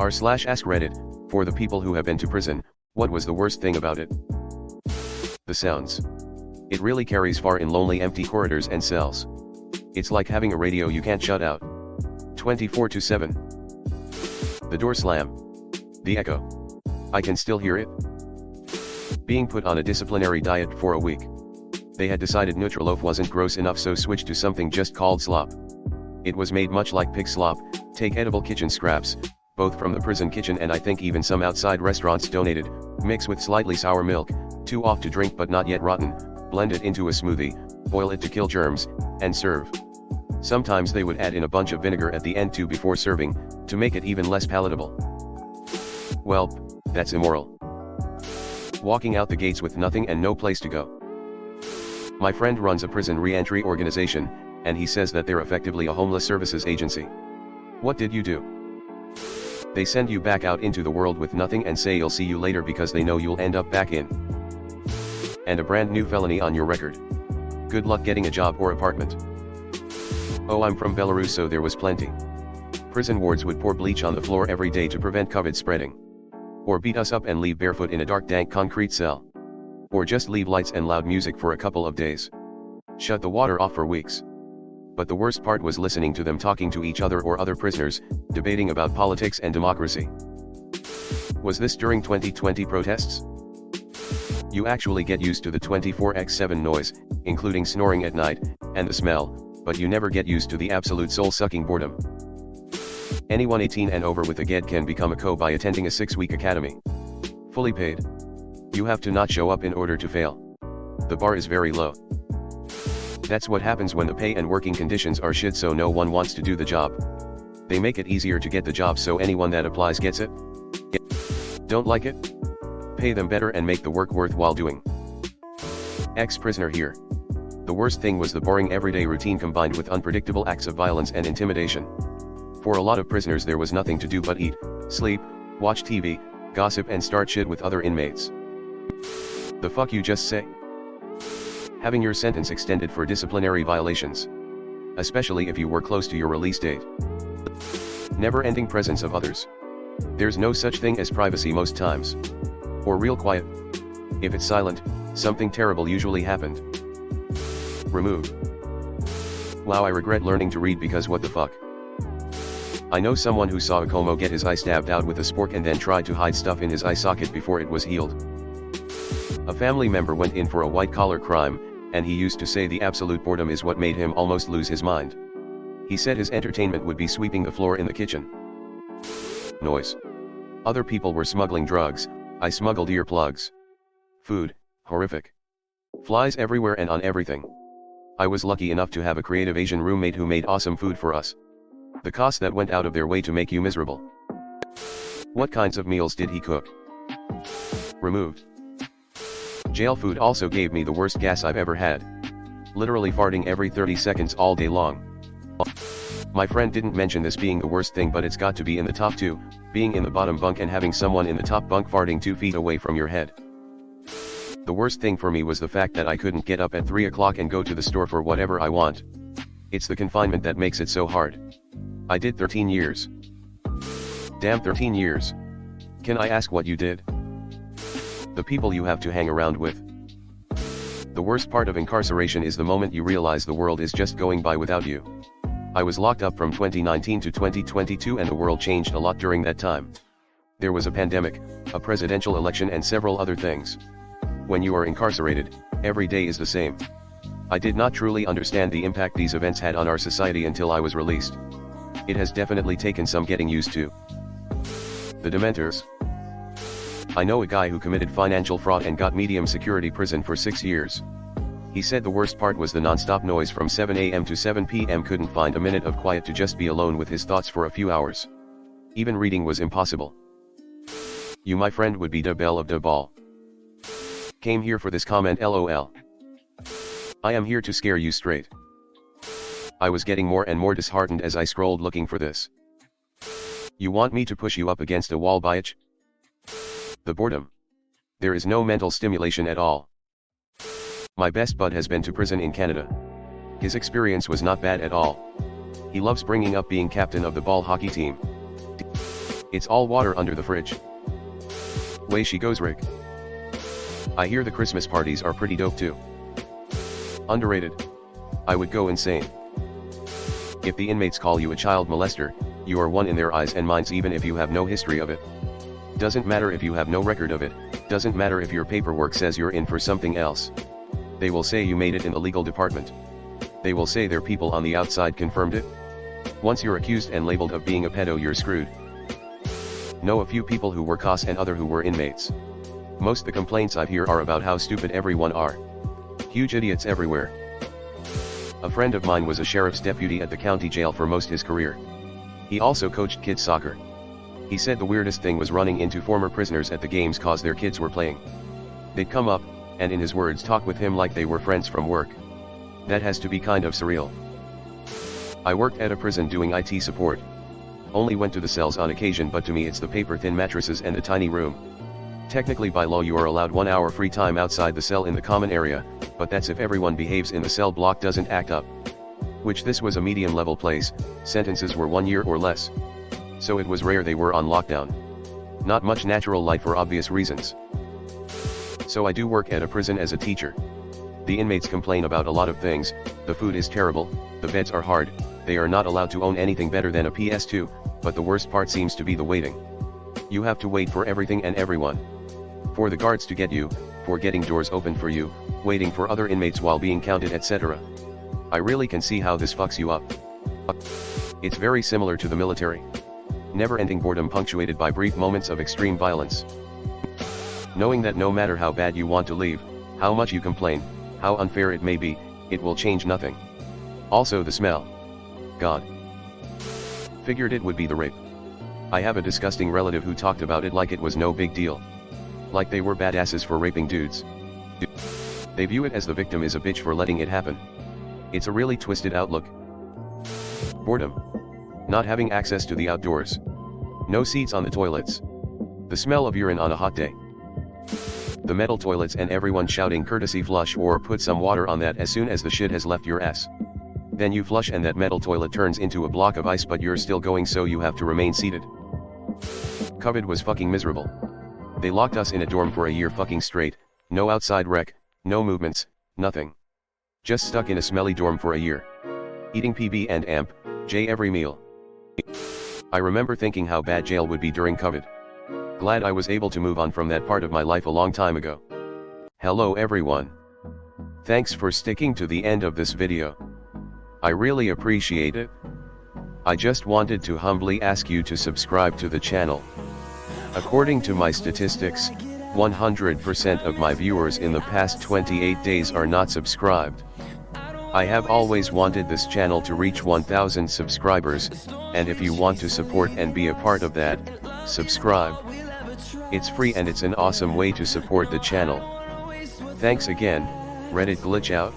r/AskReddit, for the people who have been to prison, what was the worst thing about it? The sounds. It really carries far in lonely empty corridors and cells. It's like having a radio you can't shut out. 24/7. The door slam. The echo. I can still hear it. Being put on a disciplinary diet for a week. They had decided Nutriloaf wasn't gross enough, so switched to something just called slop. It was made much like pig slop. Take edible kitchen scraps, both from the prison kitchen and I think even some outside restaurants donated, mix with slightly sour milk, too off to drink but not yet rotten, blend it into a smoothie, boil it to kill germs, and serve. Sometimes they would add in a bunch of vinegar at the end too before serving, to make it even less palatable. Well, that's immoral. Walking out the gates with nothing and no place to go. My friend runs a prison re-entry organization, and he says that they're effectively a homeless services agency. What did you do? They send you back out into the world with nothing and say you'll see you later because they know you'll end up back in. And a brand new felony on your record. Good luck getting a job or apartment. Oh, I'm from Belarus, so there was plenty. Prison wards would pour bleach on the floor every day to prevent COVID spreading. Or beat us up and leave barefoot in a dark dank concrete cell. Or just leave lights and loud music for a couple of days. Shut the water off for weeks. But the worst part was listening to them talking to each other or other prisoners, debating about politics and democracy. Was this during 2020 protests? You actually get used to the 24/7 noise, including snoring at night, and the smell, but you never get used to the absolute soul-sucking boredom. Anyone 18 and over with a GED can become a co by attending a 6-week academy. Fully paid. You have to not show up in order to fail. The bar is very low. That's what happens when the pay and working conditions are shit, so no one wants to do the job. They make it easier to get the job so anyone that applies gets it. Don't like it? Pay them better and make the work worthwhile doing. Ex-prisoner here. The worst thing was the boring everyday routine combined with unpredictable acts of violence and intimidation. For a lot of prisoners there was nothing to do but eat, sleep, watch TV, gossip and start shit with other inmates. The fuck you just say? Having your sentence extended for disciplinary violations. Especially if you were close to your release date. Never-ending presence of others. There's no such thing as privacy most times. Or real quiet. If it's silent, something terrible usually happened. Remove. Wow, I regret learning to read because what the fuck. I know someone who saw a Como get his eye stabbed out with a spork and then tried to hide stuff in his eye socket before it was healed. A family member went in for a white-collar crime, and he used to say the absolute boredom is what made him almost lose his mind. He said his entertainment would be sweeping the floor in the kitchen. Noise. Other people were smuggling drugs, I smuggled earplugs. Food, horrific. Flies everywhere and on everything. I was lucky enough to have a creative Asian roommate who made awesome food for us. The cost that went out of their way to make you miserable. What kinds of meals did he cook? Removed. Jail food also gave me the worst gas I've ever had. Literally farting every 30 seconds all day long. My friend didn't mention this being the worst thing, but it's got to be in the top 2, being in the bottom bunk and having someone in the top bunk farting 2 feet away from your head. The worst thing for me was the fact that I couldn't get up at 3 o'clock and go to the store for whatever I want. It's the confinement that makes it so hard. I did 13 years. Damn, 13 years. Can I ask what you did? The people you have to hang around with. The worst part of incarceration is the moment you realize the world is just going by without you. I was locked up from 2019 to 2022 and the world changed a lot during that time. There was a pandemic, a presidential election and several other things. When you are incarcerated, every day is the same. I did not truly understand the impact these events had on our society until I was released. It has definitely taken some getting used to. The Dementors. I know a guy who committed financial fraud and got medium security prison for 6 years. He said the worst part was the non-stop noise from 7 a.m. to 7 p.m. Couldn't find a minute of quiet to just be alone with his thoughts for a few hours. Even reading was impossible. You, my friend, would be the belle of the ball. Came here for this comment, lol. I am here to scare you straight. I was getting more and more disheartened as I scrolled looking for this. You want me to push you up against a wall, bitch? The boredom. There is no mental stimulation at all. My best bud has been to prison in Canada. His experience was not bad at all. He loves bringing up being captain of the ball hockey team. It's all water under the fridge. Way she goes, Rick. I hear the Christmas parties are pretty dope too. Underrated. I would go insane. If the inmates call you a child molester, you are one in their eyes and minds even if you have no history of it. Doesn't matter if you have no record of it, doesn't matter if your paperwork says you're in for something else. They will say you made it in the legal department. They will say their people on the outside confirmed it. Once you're accused and labeled of being a pedo, you're screwed. Know a few people who were COS and other who were inmates. Most the complaints I hear are about how stupid everyone are. Huge idiots everywhere. A friend of mine was a sheriff's deputy at the county jail for most his career. He also coached kids soccer. He said the weirdest thing was running into former prisoners at the games cause their kids were playing. They'd come up, and in his words talk with him like they were friends from work. That has to be kind of surreal. I worked at a prison doing IT support. Only went to the cells on occasion, but to me it's the paper-thin mattresses and the tiny room. Technically by law you are allowed 1 hour free time outside the cell in the common area, but that's if everyone behaves in the cell block doesn't act up. Which this was a medium-level place, sentences were 1 year or less. So it was rare they were on lockdown. Not much natural light for obvious reasons. So I do work at a prison as a teacher. The inmates complain about a lot of things. The food is terrible, the beds are hard, they are not allowed to own anything better than a PS2, but the worst part seems to be the waiting. You have to wait for everything and everyone. For the guards to get you, for getting doors open for you, waiting for other inmates while being counted, etc. I really can see how this fucks you up. It's very similar to the military. Never-ending boredom punctuated by brief moments of extreme violence. Knowing that no matter how bad you want to leave, how much you complain, how unfair it may be, it will change nothing. Also the smell. God. Figured it would be the rape. I have a disgusting relative who talked about it like it was no big deal. Like they were badasses for raping dudes. They view it as the victim is a bitch for letting it happen. It's a really twisted outlook. Boredom. Not having access to the outdoors. No seats on the toilets. The smell of urine on a hot day. The metal toilets and everyone shouting courtesy flush or put some water on that as soon as the shit has left your ass. Then you flush and that metal toilet turns into a block of ice, but you're still going, so you have to remain seated. COVID was fucking miserable. They locked us in a dorm for a year fucking straight, no outside rec, no movements, nothing. Just stuck in a smelly dorm for a year. Eating PB and amp, J every meal. I remember thinking how bad jail would be during COVID. Glad I was able to move on from that part of my life a long time ago. Hello everyone. Thanks for sticking to the end of this video. I really appreciate it. I just wanted to humbly ask you to subscribe to the channel. According to my statistics, 100% of my viewers in the past 28 days are not subscribed. I have always wanted this channel to reach 1000 subscribers, and if you want to support and be a part of that, subscribe. It's free and it's an awesome way to support the channel. Thanks again. Reddit glitch out.